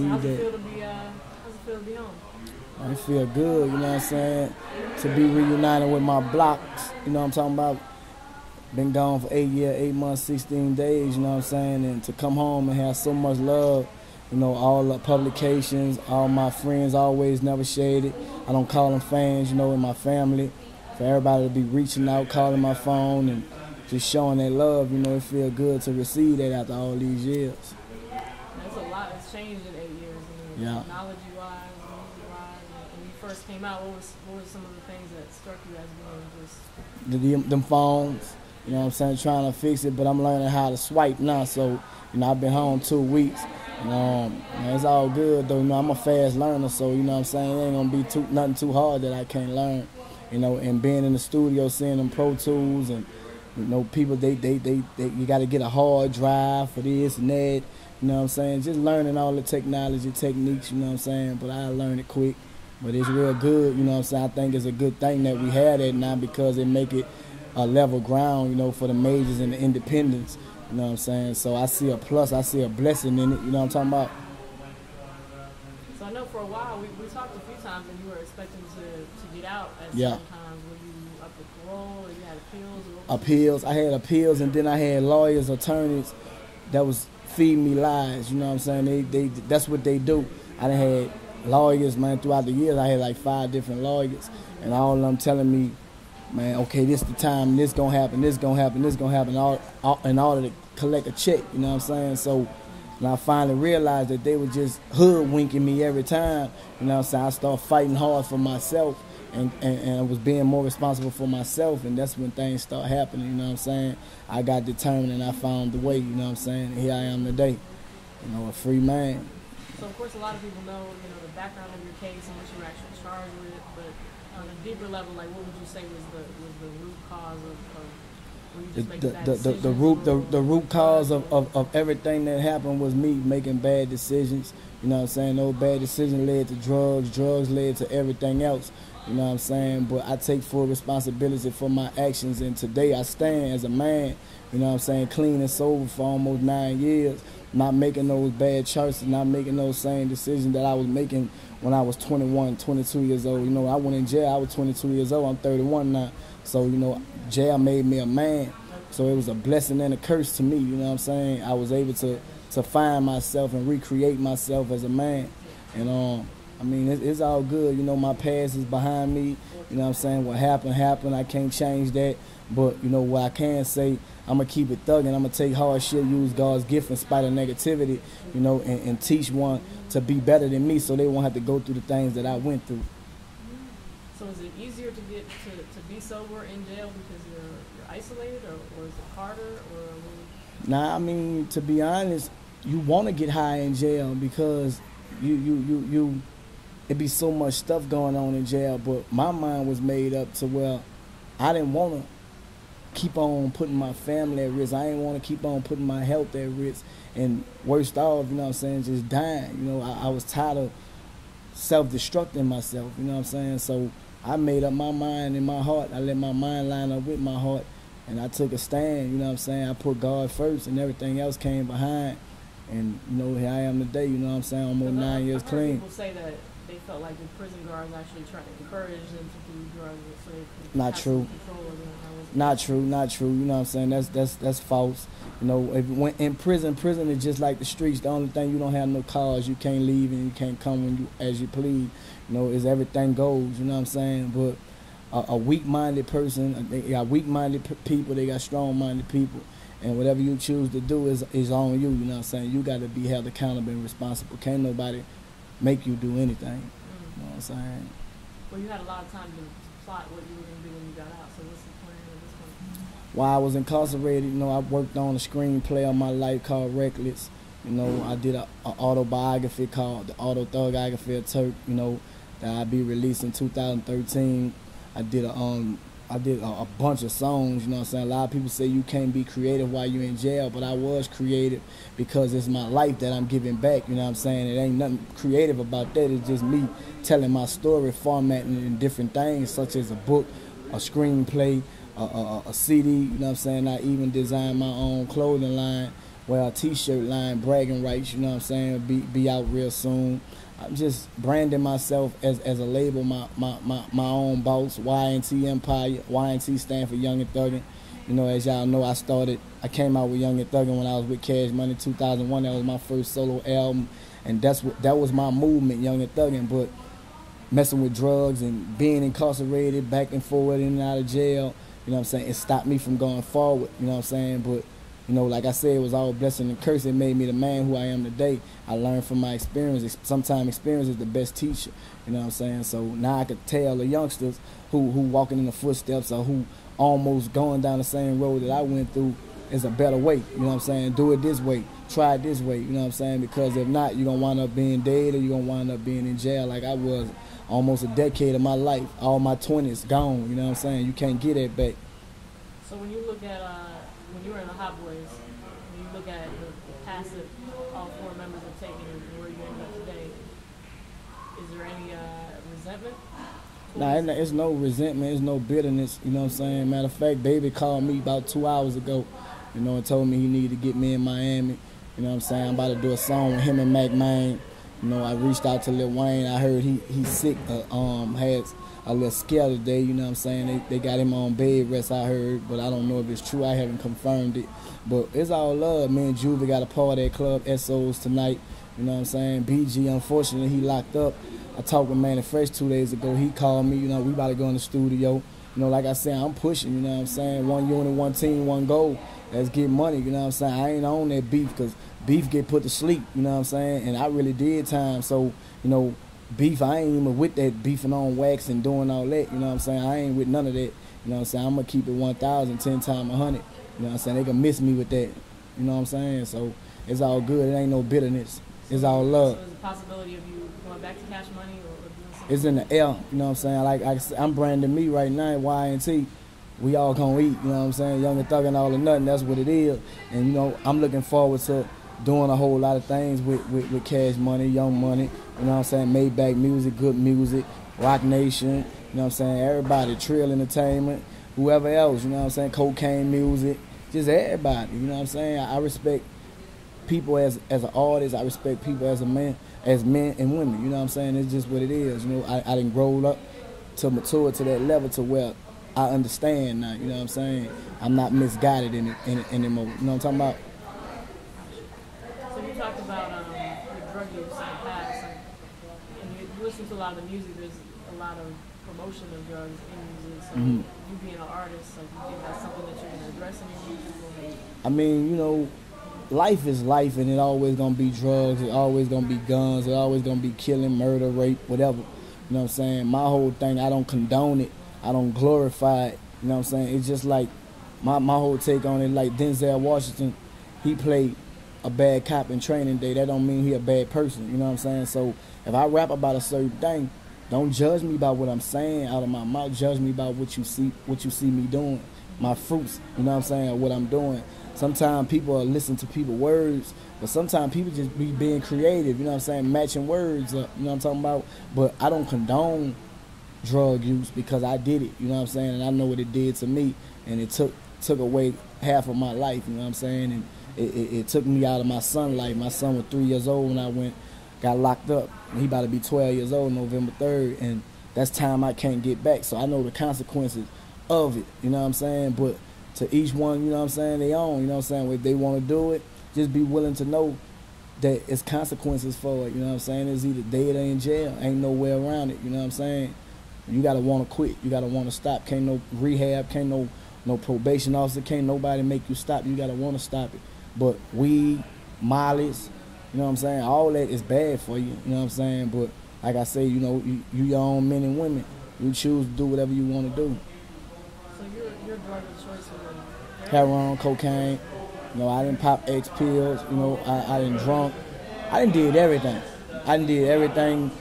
How's it feel to be home? I feel good, you know what I'm saying? To be reunited with my blocks, you know what I'm talking about? Been gone for 8 years, 8 months, 16 days, you know what I'm saying? And to come home and have so much love, you know, all the publications, all my friends always never shaded. I don't call them fans, you know, in my family. For everybody to be reaching out, calling my phone, and just showing that love, you know, it feels good to receive that after all these years. That's a lot that's changed in 8 years. I mean, technology-wise, music-wise. When you first came out, what were some of the things that struck you as being just... Them phones, you know what I'm saying, trying to fix it, but I'm learning how to swipe now, so, you know, I've been home 2 weeks. It's all good, though. You know, I'm a fast learner, so, you know what I'm saying, it ain't going to be nothing too hard that I can't learn. You know, and being in the studio, seeing them Pro Tools, and, you know, people, you got to get a hard drive for this and that. You know what I'm saying? Just learning all the technology techniques, you know what I'm saying? But I learned it quick. But it's real good, you know what I'm saying? I think it's a good thing that we have that now because it make it a level ground, you know, for the majors and the independents. You know what I'm saying? So I see a plus, I see a blessing in it, you know what I'm talking about? So I know for a while, we talked a few times and you were expecting to get out at certain times. Were you up for parole or you had appeals? Appeals. I had appeals, and then I had lawyers, attorneys that was feeding me lies, you know what I'm saying? They that's what they do. I done had lawyers, man, throughout the years. I had like 5 different lawyers, and all of them telling me, man, okay, this the time, this gonna happen, this gonna happen, this gonna happen, all in order to collect a check, you know what I'm saying? So when I finally realized that they were just hoodwinking me every time, you know what I'm saying, I started fighting hard for myself, and I was being more responsible for myself, and that's when things start happening, you know what I'm saying? I got determined and I found the way, you know what I'm saying? And here I am today, you know, a free man. So of course a lot of people know, you know, the background of your case and what you were actually charged with, but on a deeper level, like what would you say was the root cause of the root cause of everything that happened was me making bad decisions. You know what I'm saying? Those bad decisions led to drugs led to everything else. You know what I'm saying? But I take full responsibility for my actions, and today I stand as a man, you know what I'm saying, clean and sober for almost 9 years, not making those bad choices, not making those same decisions that I was making when I was 21, 22 years old. You know, I went in jail, I was 22 years old, I'm 31 now. So, you know, jail made me a man. So it was a blessing and a curse to me, you know what I'm saying? I was able to find myself and recreate myself as a man. And I mean, it's all good. You know, my past is behind me. You know what I'm saying? What happened. I can't change that. But, you know, what I can say, I'm going to keep it thugging. I'm going to take hard shit, use God's gift in spite of negativity, you know, and teach one to be better than me so they won't have to go through the things that I went through. So is it easier to get to be sober in jail because you're isolated, or is it harder? Nah, I mean, to be honest, you want to get high in jail because you it be so much stuff going on in jail, but my mind was made up to where I didn't want to keep on putting my family at risk. I didn't want to keep on putting my health at risk, and worst off, you know what I'm saying, just dying. You know, I was tired of self-destructing myself, you know what I'm saying? So I made up my mind and my heart. I let my mind line up with my heart, and I took a stand, you know what I'm saying? I put God first, and everything else came behind. And, you know, here I am today, you know what I'm saying, almost 9 years clean. People say that they felt like the prison guards actually tried to encourage them to do drugs so they could not true. Not true. You know what I'm saying? That's false. You know, if when in prison is just like the streets. The only thing, you don't have no cars. You can't leave and you can't come when you as you please. You know, is everything goes. You know what I'm saying? But a weak-minded person, they got weak-minded people. They got strong-minded people. And whatever you choose to do is on you. You know what I'm saying? You got to be held accountable and responsible. Can't nobody make you do anything. You know what I'm saying? Well, you had a lot of time to plot what you were going to do when you got out. So what's the plan at this point? While I was incarcerated, you know, I worked on a screenplay of my life called Reckless. You know, I did an autobiography called The Auto Thugography of Turk, you know, that I'll be released in 2013. I did a bunch of songs, you know what I'm saying? A lot of people say you can't be creative while you're in jail, but I was creative because it's my life that I'm giving back, you know what I'm saying? It ain't nothing creative about that. It's just me telling my story, formatting it in different things, such as a book, a screenplay, a CD, you know what I'm saying? I even designed my own clothing line wear a t-shirt line, bragging rights, you know what I'm saying, be out real soon. I'm just branding myself as a label, my own boss, Y&T Empire. Y&T stand for Young and Thuggin'. You know, as y'all know, I came out with Young and Thuggin' when I was with Cash Money 2001. That was my first solo album, and that was my movement, Young and Thuggin'. But messing with drugs and being incarcerated, back and forward, in and out of jail, you know what I'm saying, it stopped me from going forward, you know what I'm saying. But you know, like I said, it was all blessing and curse. It made me the man who I am today. I learned from my experience. Sometimes experience is the best teacher. You know what I'm saying? So now I could tell the youngsters who walking in the footsteps or who almost going down the same road that I went through is a better way. You know what I'm saying? Do it this way. Try it this way. You know what I'm saying? Because if not, you're going to wind up being dead or you're going to wind up being in jail like I was almost a decade of my life. All my 20s gone. You know what I'm saying? You can't get that back. So when you look at when you were in the Hot Boys, when you look at the path that all four members have taken and where you ended up today, is there any resentment? Nah, it's no resentment, it's no bitterness, you know what I'm saying? Matter of fact, Baby called me about 2 hours ago, you know, and told me he needed to get me in Miami. You know what I'm saying? I'm about to do a song with him and Mac Main. You know, I reached out to Lil Wayne. I heard he's sick, had a little scare today, you know what I'm saying? They got him on bed rest, I heard, but I don't know if it's true. I haven't confirmed it. But it's all love. Me and Juvie got a party at Club SO's tonight, you know what I'm saying? BG, unfortunately, he locked up. I talked with Manny Fresh 2 days ago. He called me, you know, we about to go in the studio. You know, like I said, I'm pushing, you know what I'm saying? One unit, one team, one goal. Let's get money, you know what I'm saying? I ain't on that beef because beef get put to sleep, you know what I'm saying? And I really did time. So, you know, beef, I ain't even with that beefing on wax and doing all that, you know what I'm saying? I ain't with none of that, you know what I'm saying? I'm going to keep it 1,000, 10 times 100, you know what I'm saying? They can miss me with that, you know what I'm saying? So it's all good. It ain't no bitterness. It's all love. So there's a possibility of you going back to Cash Money or doing something? It's in the air, you know what I'm saying? Like I'm branding me right now, Y&T. We all gonna eat, you know what I'm saying? Young and Thuggin' all or nothing, that's what it is. And, you know, I'm looking forward to doing a whole lot of things with Cash Money, Young Money, you know what I'm saying? Maybach Music, Good Music, Rock Nation, you know what I'm saying? Everybody, Trill Entertainment, whoever else, you know what I'm saying? Cocaine Music, just everybody, you know what I'm saying? I respect people as an artist. I respect people as men and women, you know what I'm saying? It's just what it is, you know? I done grown up to mature to that level to where I understand now, you know what I'm saying? I'm not misguided in it anymore, you know what I'm talking about? So you talked about your drug use in the past, and you listen to a lot of the music, there's a lot of promotion of drugs in music, so you being an artist, like, you think that's something that you're going to address in your music? I mean, you know, life is life, and it always going to be drugs, it always going to be guns, it always going to be killing, murder, rape, whatever, you know what I'm saying? My whole thing, I don't condone it, I don't glorify it, you know what I'm saying? It's just like, my whole take on it, like Denzel Washington, he played a bad cop in Training Day. That don't mean he a bad person, you know what I'm saying? So if I rap about a certain thing, don't judge me by what I'm saying out of my mouth. Judge me by what you see me doing, my fruits, you know what I'm saying, or what I'm doing. Sometimes people listen to people's words, but sometimes people just be being creative, you know what I'm saying, matching words up, you know what I'm talking about? But I don't condone drug use because I did it, you know what I'm saying, and I know what it did to me, and it took away half of my life, you know what I'm saying, and it took me out of my son's life. My son was 3 years old when I got locked up. He about to be 12 years old November 3rd, and that's time I can't get back. So I know the consequences of it, you know what I'm saying? But to each one, you know what I'm saying, they own, you know what I'm saying? If they want to do it, just be willing to know that it's consequences for it, you know what I'm saying? It's either dead or in jail. Ain't no way around it, you know what I'm saying? You got to want to quit. You got to want to stop. Can't no rehab, can't no probation officer, can't nobody make you stop. You got to want to stop it. But weed, mollies, you know what I'm saying, all that is bad for you, you know what I'm saying? But like I say, you know, you your own men and women. You choose to do whatever you want to do. So your drug of choice was heroin, cocaine. You know, I didn't pop X pills. You know, I didn't drunk. I didn't did everything. I done did everything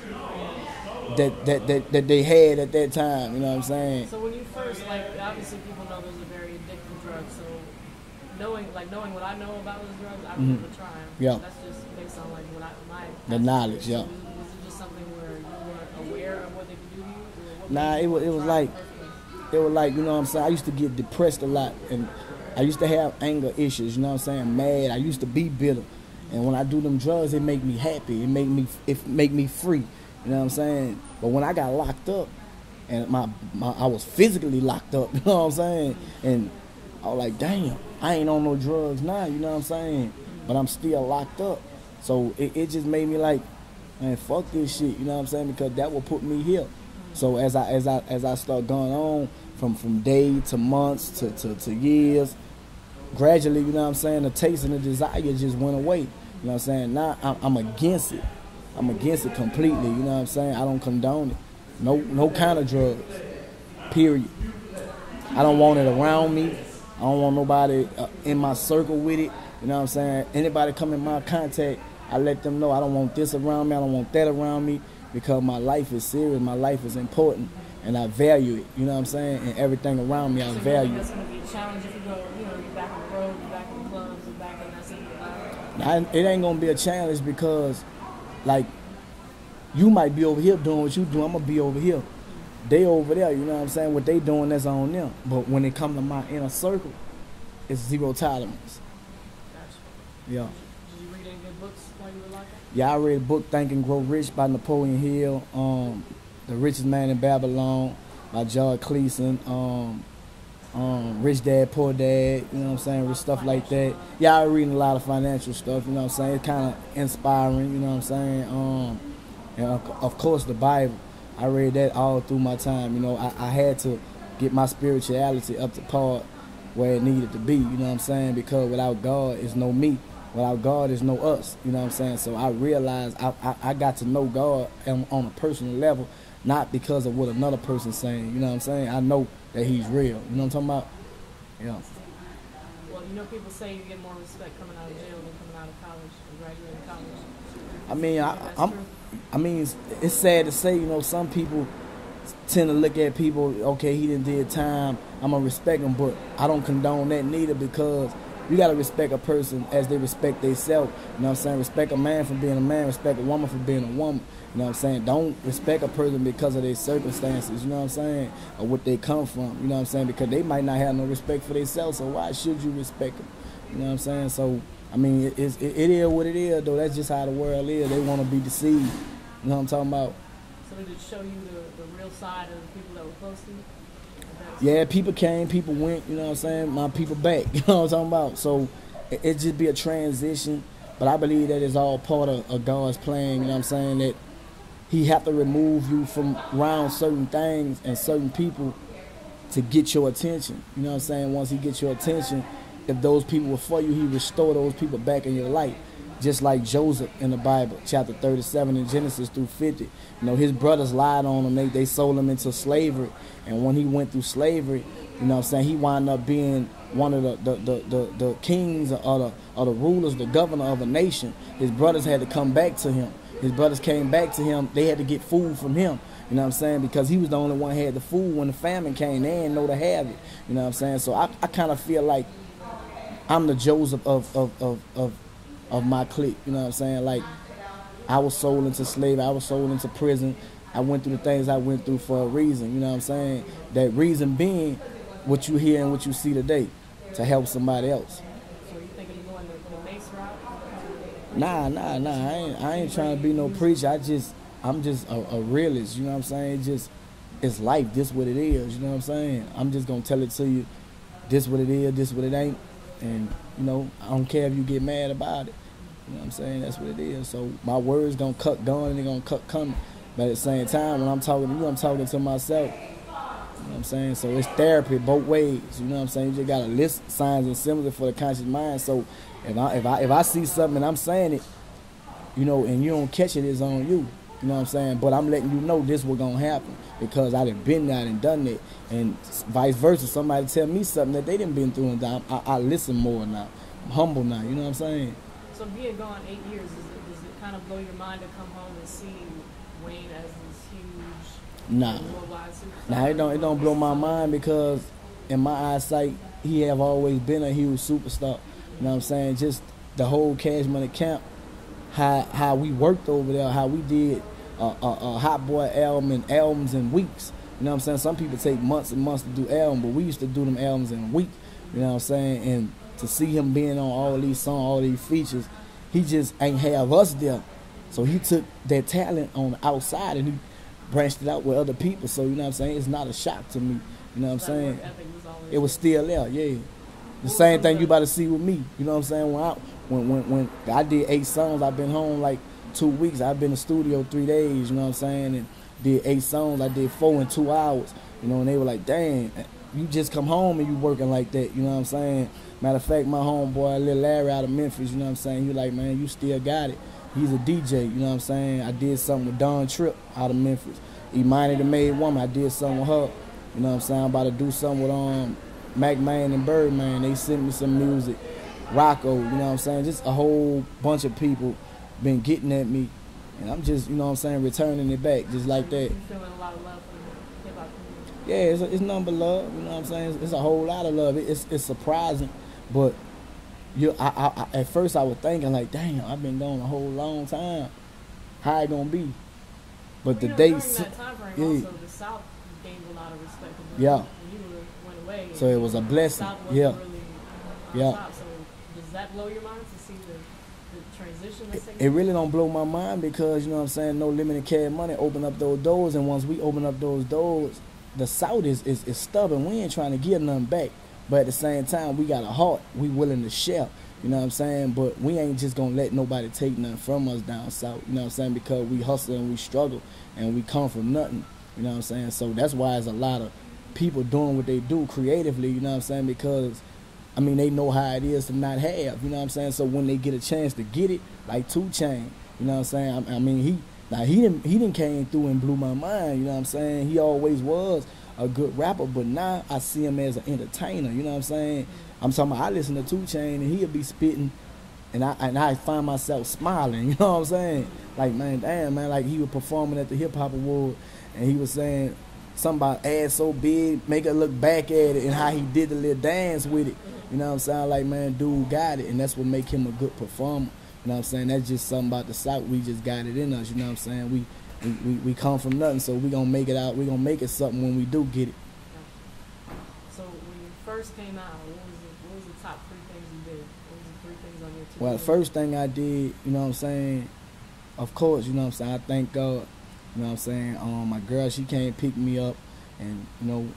that they had at that time. You know what I'm saying? So when you first, like, obviously people know those are very addictive drugs. So knowing what I know about those drugs, I would never try them. Yeah. That's just based on like the knowledge. Yeah. Was it just something where you weren't aware of what they could do to you? Nah, it was like, you know what I'm saying, I used to get depressed a lot, and I used to have anger issues, you know what I'm saying? Mad. I used to be bitter. And when I do them drugs, it make me happy. It make me free. You know what I'm saying? But when I got locked up, and I was physically locked up, you know what I'm saying? And I was like, damn, I ain't on no drugs now, you know what I'm saying? But I'm still locked up. So it just made me like, man, fuck this shit, you know what I'm saying? Because that will put me here. So as I start going on from day to months to years, gradually, you know what I'm saying, the taste and the desire just went away. You know what I'm saying? Now I'm against it. I'm against it completely, you know what I'm saying? I don't condone it. No kind of drugs. Period. I don't want it around me. I don't want nobody in my circle with it. You know what I'm saying? Anybody come in my contact, I let them know I don't want this around me. I don't want that around me, because my life is serious. My life is important, and I value it. You know what I'm saying? And everything around me, I value it. That's going to be a challenge if you go, you're back on the road, you're back in the clubs, you're back in that city life. It ain't going to be a challenge because, like, you might be over here doing what you do. I'm going to be over here. They over there, you know what I'm saying? What they doing, that's on them. But when it come to my inner circle, it's zero tolerance. Gotcha. Yeah. Did you read any good books while you were locked up? Yeah, I read a book, Think and Grow Rich by Napoleon Hill, The Richest Man in Babylon by George Cleason, Rich Dad, Poor Dad, you know what I'm saying, stuff like that. Yeah, I reading a lot of financial stuff, you know what I'm saying. It's kind of inspiring, you know what I'm saying. And of course, the Bible. I read that all through my time, you know. I had to get my spirituality up to par where it needed to be, you know what I'm saying, because without God is no me. Without God is no us, you know what I'm saying? So I realized I got to know God on a personal level, not because of what another person's saying, you know what I'm saying? I know that he's real, you know what I'm talking about? Yeah. Well, you know, people say you get more respect coming out of jail than coming out of college or graduating college. I mean, it's sad to say, you know, some people tend to look at people, okay, he did time, I'm going to respect him, but I don't condone that neither, because you got to respect a person as they respect themselves. You know what I'm saying? Respect a man for being a man, respect a woman for being a woman. You know what I'm saying? Don't respect a person because of their circumstances, you know what I'm saying, or what they come from, you know what I'm saying, because they might not have no respect for themselves, so why should you respect them? You know what I'm saying? So, I mean, it is what it is, though. That's just how the world is. They want to be deceived. You know what I'm talking about? So did it show you the real side of the people that were close to you? Yeah, people came, people went, you know what I'm saying? My people back, you know what I'm talking about? So it just be a transition, but I believe that is all part of God's plan, you know what I'm saying? That he have to remove you from around certain things and certain people to get your attention. You know what I'm saying? Once he gets your attention, if those people were for you, he restore those people back in your life. Just like Joseph in the Bible, chapter 37 in Genesis through 50. You know, his brothers lied on him. They sold him into slavery. And when he went through slavery, you know what I'm saying, he wound up being one of the kings or the rulers, the governor of a nation. His brothers had to come back to him. His brothers came back to him. They had to get food from him. You know what I'm saying? Because he was the only one who had the food when the famine came. They didn't know to have it. You know what I'm saying? So I kind of feel like I'm the Joseph of my clique, you know what I'm saying? Like, I was sold into slavery, I was sold into prison. I went through the things I went through for a reason, you know what I'm saying? That reason being what you hear and what you see today, to help somebody else. So you thinking of going the Mace route? Nah. I ain't trying to be no preacher. I'm just a realist, you know what I'm saying? It's life, this what it is, you know what I'm saying? I'm just gonna tell it to you, this what it is, this what it ain't. And, you know, I don't care if you get mad about it. You know what I'm saying? That's what it is. So my words gonna cut going and they're gonna cut coming. But at the same time, when I'm talking to you, I'm talking to myself. You know what I'm saying? So it's therapy both ways. You know what I'm saying? You just gotta list signs and symbols for the conscious mind. So if I see something and I'm saying it, you know, and you don't catch it, it's on you. You know what I'm saying? But I'm letting you know this was gonna happen because I done been there and done it, and vice versa. Somebody tell me something that they done been through, and I listen more now. I'm humble now. You know what I'm saying? So being gone 8 years, does it kind of blow your mind to come home and see Wayne as this huge worldwide superstar? Nah, it don't blow my mind because in my eyesight, he have always been a huge superstar. You know what I'm saying? Just the whole Cash Money Camp. How we worked over there, how we did a Hot Boy album and albums in weeks. You know what I'm saying? Some people take months and months to do albums, but we used to do them albums in a week. You know what I'm saying? And to see him being on all these songs, all these features, he just ain't have us there. So he took that talent on the outside and he branched it out with other people. So, you know what I'm saying? It's not a shock to me. You know what I'm saying? It was still there, yeah. The same thing you about to see with me. You know what I'm saying? When I did 8 songs, I've been home like 2 weeks. I've been in the studio 3 days, you know what I'm saying? And did 8 songs. I did 4 in 2 hours. You know, and they were like, dang, you just come home and you working like that. You know what I'm saying? Matter of fact, my homeboy, Lil Larry out of Memphis, you know what I'm saying? He like, man, you still got it. He's a DJ, you know what I'm saying? I did something with Don Tripp out of Memphis. Imani the Made Woman, I did something with her. You know what I'm saying? I'm about to do something with Mac Man and Birdman. They sent me some music. Rocco, you know what I'm saying? Just a whole bunch of people been getting at me. And I'm just, you know what I'm saying, returning it back just like that. You feeling a lot of love for the hip-hop community? Yeah, it's nothing but love, you know what I'm saying? It's a whole lot of love. It's surprising, but I at first I was thinking like, damn, I've been gone a whole long time. How it gonna be? But the during dates, that time frame also, the South gained a lot of respect. Yeah. When you went away. So it was a blessing. South Yeah. wasn't really on top. So does that blow your mind to see the transition that's taking It really don't blow my mind because, you know what I'm saying, No Limited Cash Money open up those doors, and once we open up those doors, the South is stubborn. We ain't trying to give nothing back. But at the same time, we got a heart. We willing to share. You know what I'm saying? But we ain't just going to let nobody take nothing from us down south. You know what I'm saying? Because we hustle and we struggle and we come from nothing. You know what I'm saying? So that's why there's a lot of people doing what they do creatively. You know what I'm saying? Because, I mean, they know how it is to not have. You know what I'm saying? So when they get a chance to get it, like 2 Chainz, you know what I'm saying? I mean, he didn't came through and blew my mind. You know what I'm saying? He always was a good rapper, but now I see him as an entertainer. You know what I'm saying? I'm talking about, I listen to 2 Chainz and he'll be spitting, and I find myself smiling. You know what I'm saying? Like, man, damn, man, like he was performing at the Hip Hop Award, and he was saying something about ass so big, make her look back at it, and how he did the little dance with it. You know what I'm saying? Like, man, dude got it, and that's what make him a good performer. You know what I'm saying? That's just something about the South. We just got it in us. You know what I'm saying? We come from nothing, so we gonna make it out. We gonna make it something when we do get it. So when you first came out, what was the top 3 things you did? What was the 3 things on your to-do? Well, the first thing I did, you know what I'm saying, of course, you know what I'm saying, I thank God, you know what I'm saying, my girl, she came pick me up and, you know,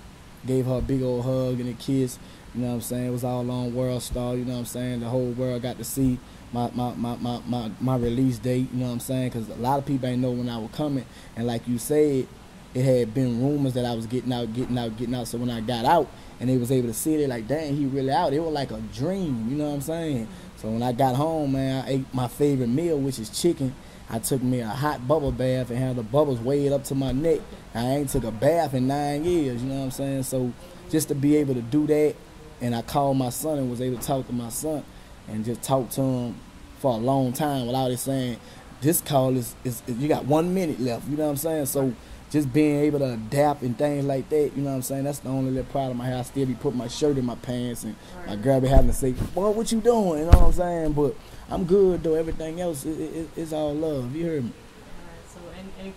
gave her a big old hug and a kiss, you know what I'm saying, it was all on World Star, you know what I'm saying, the whole world got to see my release date, you know what I'm saying, because a lot of people ain't know when I was coming, and like you said, it had been rumors that I was getting out, so when I got out, and they was able to see it, like, dang, he really out, it was like a dream, you know what I'm saying, so when I got home, man, I ate my favorite meal, which is chicken. I took me a hot bubble bath and had the bubbles weighed up to my neck. I ain't took a bath in 9 years, you know what I'm saying, so just to be able to do that, and I called my son and was able to talk to my son, and just talk to him for a long time without it saying, this call is you got 1 minute left, you know what I'm saying? So just being able to adapt and things like that, you know what I'm saying? That's the only little problem I have. I still be putting my shirt in my pants, and my girl be having to say, boy, what you doing? You know what I'm saying? But I'm good, though. Everything else is all love. You heard me? All right. So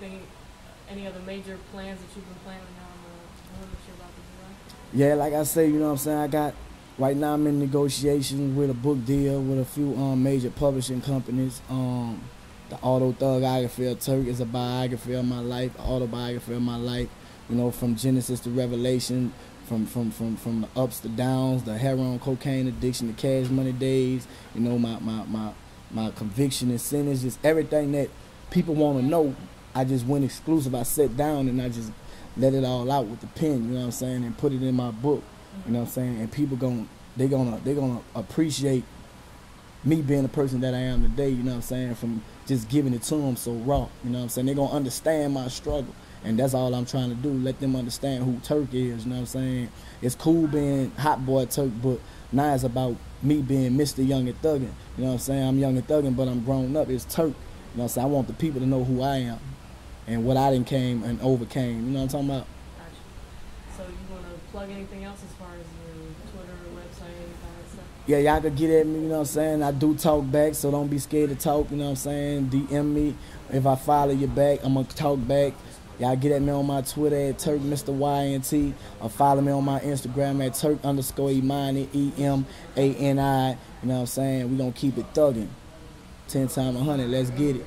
any other major plans that you've been planning on doing that you're about to do? Yeah, like I say, you know what I'm saying? Right now I'm in negotiations with a book deal with a few major publishing companies. The autobiography of Turk is a biography of my life, an autobiography of my life, you know, from Genesis to Revelation, from the ups to downs, the heroin, cocaine addiction, the cash money days, you know, my conviction and sentence, just everything that people want to know. I just went exclusive. I sat down and I just let it all out with the pen, you know what I'm saying, and put it in my book. You know what I'm saying? And people they're gonna appreciate me being the person that I am today, you know what I'm saying, from just giving it to them so raw, you know what I'm saying? They're gonna understand my struggle, and that's all I'm trying to do, let them understand who Turk is, you know what I'm saying? It's cool being Hot Boy Turk, but now it's about me being Mr. Young and Thuggin', you know what I'm saying? I'm young and thuggin', but I'm grown up, it's Turk, you know what I'm saying? I want the people to know who I am and what I done came and overcame, you know what I'm talking about? So you want to plug anything else as far as your Twitter, website, anything like that stuff? Yeah, y'all could get at me, you know what I'm saying? I do talk back, so don't be scared to talk, you know what I'm saying? DM me. If I follow you back, I'm going to talk back. Y'all get at me on my Twitter at Turk Mr. YNT, or follow me on my Instagram at Turk_Emani, EMANI. You know what I'm saying? We gonna keep it thugging. 10 times 100. Let's get it.